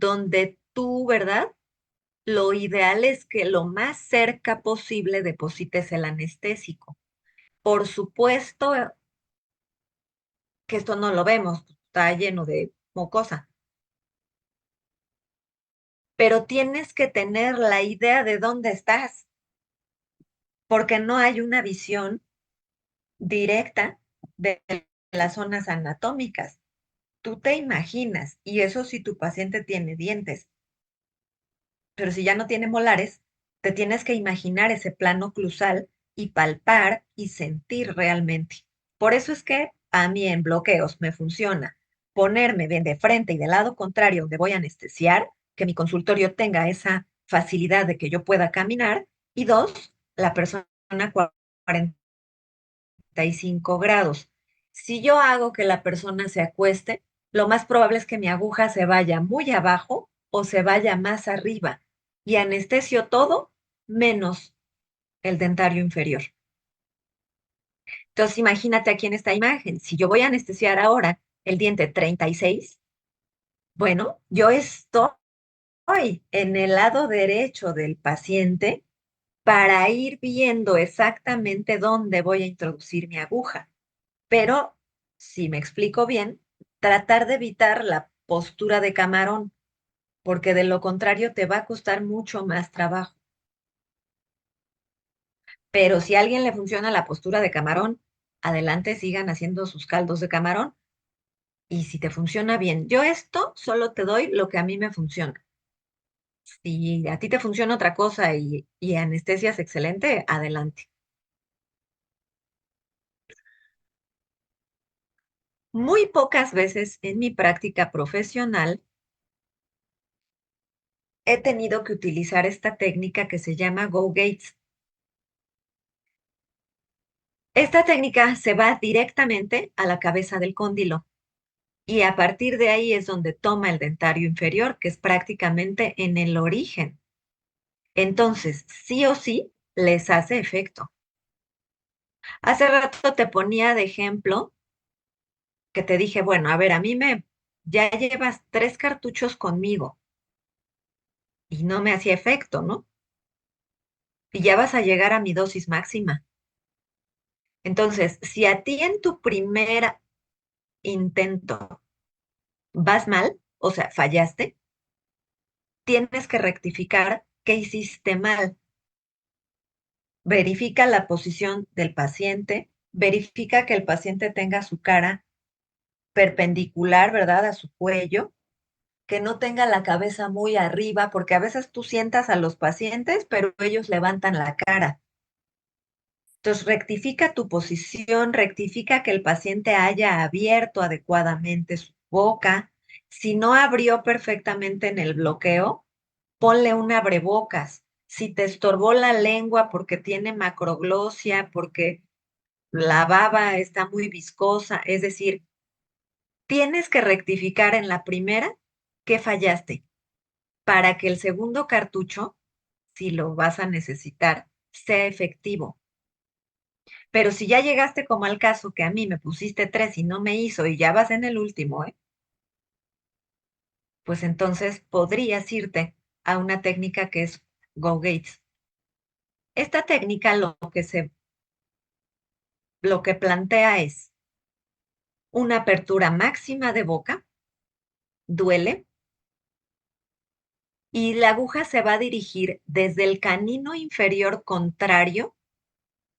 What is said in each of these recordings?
donde tú, ¿verdad? Lo ideal es que lo más cerca posible deposites el anestésico. Por supuesto que esto no lo vemos, está lleno de mucosa, pero tienes que tener la idea de dónde estás, porque no hay una visión directa de las zonas anatómicas. Tú te imaginas, y eso si tu paciente tiene dientes, pero si ya no tiene molares, te tienes que imaginar ese plano oclusal y palpar y sentir realmente. Por eso es que a mí en bloqueos me funciona ponerme bien de frente y del lado contrario donde voy a anestesiar, que mi consultorio tenga esa facilidad de que yo pueda caminar, y dos, la persona 45 grados. Si yo hago que la persona se acueste, lo más probable es que mi aguja se vaya muy abajo o se vaya más arriba y anestesio todo menos el dentario inferior. Entonces, imagínate aquí en esta imagen, si yo voy a anestesiar ahora el diente 36, bueno, yo estoy en el lado derecho del paciente para ir viendo exactamente dónde voy a introducir mi aguja. Pero, si me explico bien, tratar de evitar la postura de camarón, porque de lo contrario te va a costar mucho más trabajo. Pero si a alguien le funciona la postura de camarón, adelante sigan haciendo sus caldos de camarón. Y si te funciona bien, yo esto solo te doy lo que a mí me funciona. Si a ti te funciona otra cosa y anestesia es excelente, adelante. Muy pocas veces en mi práctica profesional he tenido que utilizar esta técnica que se llama Go Gates. Esta técnica se va directamente a la cabeza del cóndilo y a partir de ahí es donde toma el dentario inferior, que es prácticamente en el origen. Entonces, sí o sí, les hace efecto. Hace rato te ponía de ejemplo que te dije, bueno, a ver, ya llevas 3 cartuchos conmigo y no me hacía efecto, ¿no? Y ya vas a llegar a mi dosis máxima. Entonces, si a ti en tu primer intento vas mal, o sea, fallaste, tienes que rectificar qué hiciste mal. Verifica la posición del paciente, verifica que el paciente tenga su cara perpendicular, ¿verdad?, a su cuello, que no tenga la cabeza muy arriba, porque a veces tú sientas a los pacientes, pero ellos levantan la cara. Entonces, rectifica tu posición, rectifica que el paciente haya abierto adecuadamente su boca. Si no abrió perfectamente en el bloqueo, ponle un abrebocas. Si te estorbó la lengua porque tiene macroglosia, porque la baba está muy viscosa, es decir, tienes que rectificar en la primera que fallaste para que el segundo cartucho, si lo vas a necesitar, sea efectivo. Pero si ya llegaste como al caso que a mí me pusiste 3 y no me hizo y ya vas en el último, pues entonces podrías irte a una técnica que es Go Gates. Esta técnica lo que plantea es una apertura máxima de boca, duele, y la aguja se va a dirigir desde el canino inferior contrario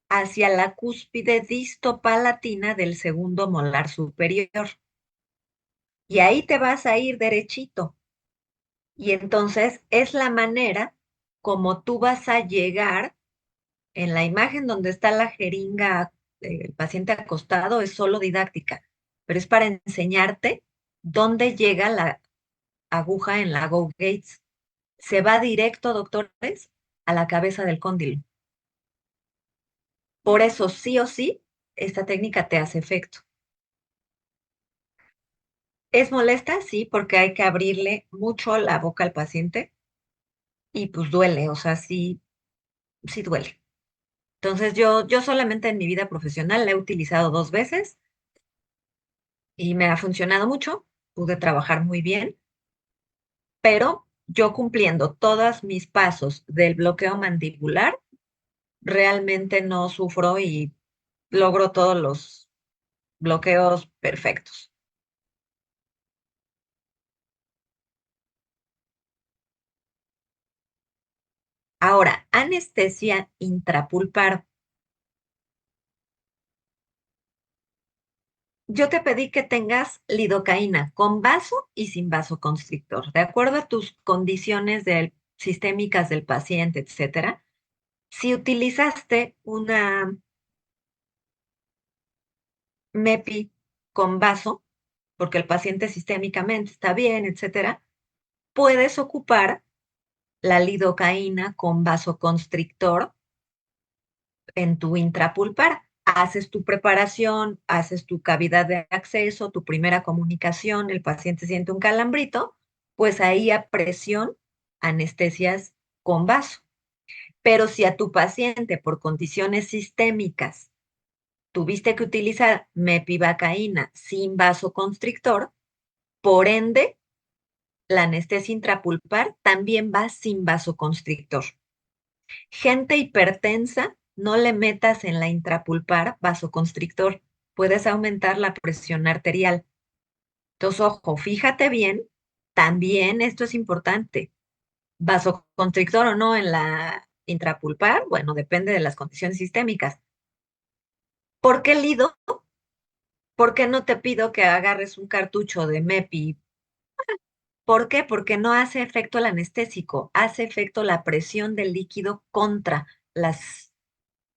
hacia la cúspide distopalatina del segundo molar superior. Y ahí te vas a ir derechito. Y entonces es la manera como tú vas a llegar en la imagen donde está la jeringa, el paciente acostado, es solo didáctica, pero es para enseñarte dónde llega la aguja en la Go Gates. Se va directo, doctores, a la cabeza del cóndilo. Por eso, sí o sí, esta técnica te hace efecto. ¿Es molesta? Sí, porque hay que abrirle mucho la boca al paciente y pues duele, o sea, sí, sí duele. Entonces yo solamente en mi vida profesional la he utilizado 2 veces y me ha funcionado mucho, pude trabajar muy bien, pero yo cumpliendo todos mis pasos del bloqueo mandibular, realmente no sufro y logro todos los bloqueos perfectos. Ahora, anestesia intrapulpar. Yo te pedí que tengas lidocaína con vaso y sin vasoconstrictor, de acuerdo a tus condiciones sistémicas del paciente, etcétera. Si utilizaste una MEPI con vaso, porque el paciente sistémicamente está bien, etcétera, puedes ocupar la lidocaína con vasoconstrictor en tu intrapulpar. Haces tu preparación, haces tu cavidad de acceso, tu primera comunicación, el paciente siente un calambrito, pues ahí a presión anestesias con vaso. Pero si a tu paciente por condiciones sistémicas tuviste que utilizar mepivacaína sin vasoconstrictor, por ende, la anestesia intrapulpar también va sin vasoconstrictor. Gente hipertensa, no le metas en la intrapulpar vasoconstrictor. Puedes aumentar la presión arterial. Entonces, ojo, fíjate bien, también esto es importante. Vasoconstrictor o no en la intrapulpar, bueno, depende de las condiciones sistémicas. ¿Por qué lido? ¿Por qué no te pido que agarres un cartucho de MEPI? ¿Por qué? Porque no hace efecto el anestésico, hace efecto la presión del líquido contra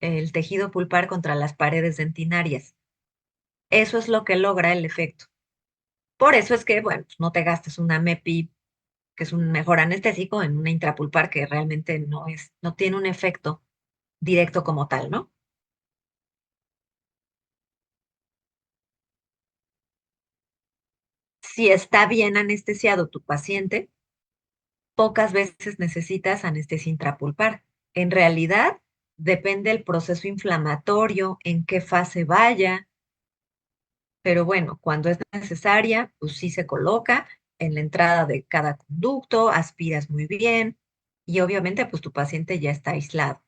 el tejido pulpar, contra las paredes dentinarias. Eso es lo que logra el efecto. Por eso es que, bueno, pues no te gastes una MEPI, que es un mejor anestésico, en una intrapulpar que realmente no tiene un efecto directo como tal, ¿no? Si está bien anestesiado tu paciente, pocas veces necesitas anestesia intrapulpar. En realidad, depende del proceso inflamatorio, en qué fase vaya, pero bueno, cuando es necesaria, pues sí se coloca en la entrada de cada conducto, aspiras muy bien y obviamente pues tu paciente ya está aislado.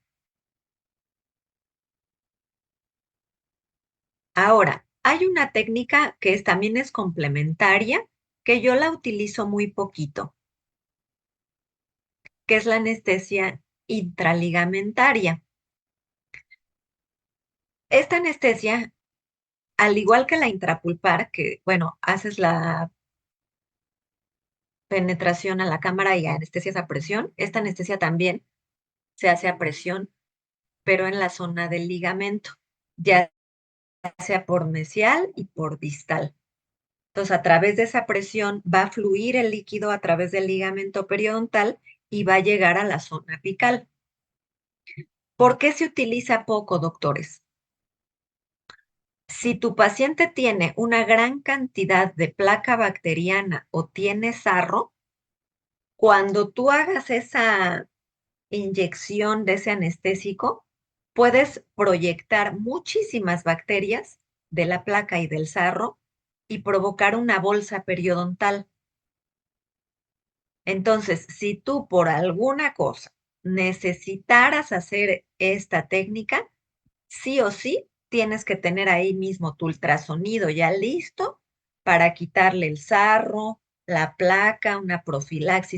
Ahora, hay una técnica que también es complementaria, que yo la utilizo muy poquito, que es la anestesia intraligamentaria. Esta anestesia, al igual que la intrapulpar, que bueno, haces la penetración a la cámara y anestesias a presión, esta anestesia también se hace a presión, pero en la zona del ligamento, ya sea por mesial y por distal. Entonces, a través de esa presión va a fluir el líquido a través del ligamento periodontal y va a llegar a la zona apical. ¿Por qué se utiliza poco, doctores? Si tu paciente tiene una gran cantidad de placa bacteriana o tiene sarro, cuando tú hagas esa inyección de ese anestésico, puedes proyectar muchísimas bacterias de la placa y del sarro y provocar una bolsa periodontal. Entonces, si tú por alguna cosa necesitaras hacer esta técnica, sí o sí tienes que tener ahí mismo tu ultrasonido ya listo para quitarle el sarro, la placa, una profilaxis